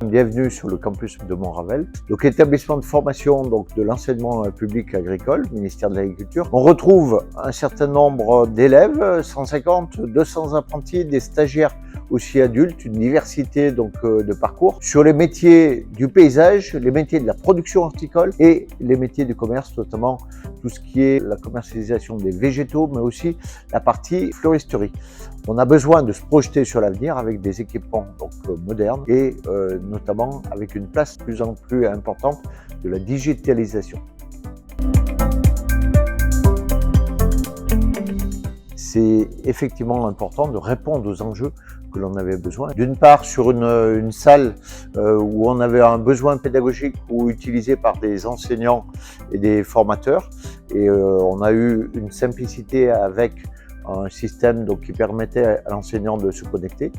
Bienvenue sur le campus de Montravel. Donc établissement de formation de l'enseignement public agricole, ministère de l'Agriculture. On retrouve un certain nombre d'élèves, 150, 200 apprentis, des stagiaires aussi adultes, une diversité de parcours sur les métiers du paysage, les métiers de la production horticole et les métiers du commerce, notamment tout ce qui est la commercialisation des végétaux, mais aussi la partie floristerie. On a besoin de se projeter sur l'avenir avec des équipements modernes et notamment avec une place de plus en plus importante de la digitalisation. C'est effectivement important de répondre aux enjeux que l'on avait besoin. D'une part, sur une salle où on avait un besoin pédagogique ou utilisé par des enseignants et des formateurs, et on a eu une simplicité avec un système qui permettait à l'enseignant de se connecter.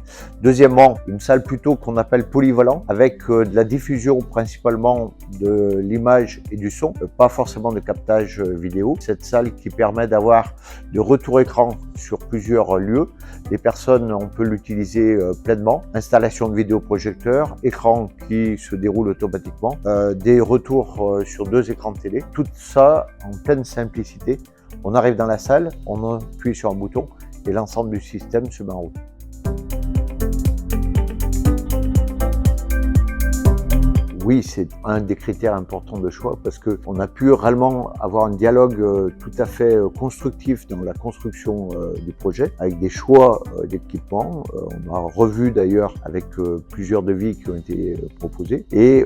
Deuxièmement, une salle plutôt qu'on appelle polyvalent, avec de la diffusion principalement de l'image et du son, pas forcément de captage vidéo. Cette salle qui permet d'avoir de retour écran sur plusieurs lieux. Les personnes, on peut l'utiliser pleinement. Installation de vidéoprojecteurs, écran qui se déroule automatiquement, des retours sur 2 écrans de télé. Tout ça en pleine simplicité. On arrive dans la salle, on appuie sur un bouton et l'ensemble du système se met en route. Oui, c'est un des critères importants de choix parce qu'on a pu réellement avoir un dialogue tout à fait constructif dans la construction du projet avec des choix d'équipements. On a revu d'ailleurs avec plusieurs devis qui ont été proposés et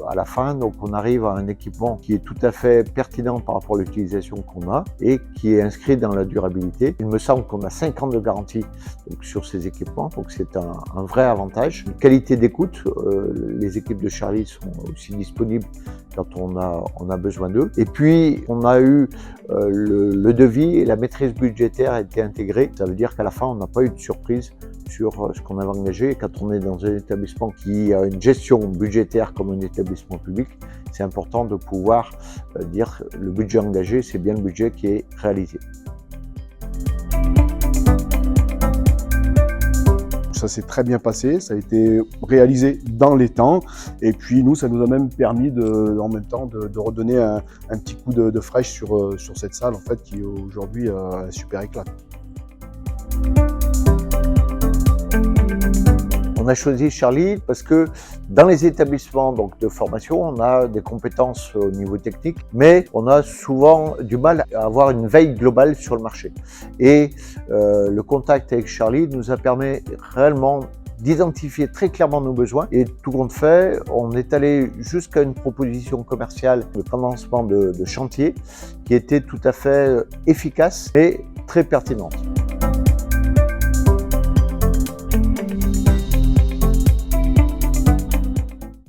à la fin, on arrive à un équipement qui est tout à fait pertinent par rapport à l'utilisation qu'on a et qui est inscrit dans la durabilité. Il me semble qu'on a 5 ans de garantie sur ces équipements, donc c'est un vrai avantage. Une qualité d'écoute, les équipes de Charlie sont aussi disponibles quand on a besoin d'eux. Et puis, on a eu le devis et la maîtrise budgétaire a été intégrée. Ça veut dire qu'à la fin, on n'a pas eu de surprise sur ce qu'on avait engagé. Et quand on est dans un établissement qui a une gestion budgétaire comme un établissement public, c'est important de pouvoir dire le budget engagé, c'est bien le budget qui est réalisé. Ça s'est très bien passé, ça a été réalisé dans les temps et puis nous, ça nous a même permis en même temps de redonner un petit coup de fraîche sur cette salle en fait, qui est aujourd'hui un super éclat. On a choisi Charlie parce que dans les établissements de formation, on a des compétences au niveau technique, mais on a souvent du mal à avoir une veille globale sur le marché. Et le contact avec Charlie nous a permis réellement d'identifier très clairement nos besoins et tout compte fait, on est allé jusqu'à une proposition commerciale de commencement de chantier qui était tout à fait efficace et très pertinente.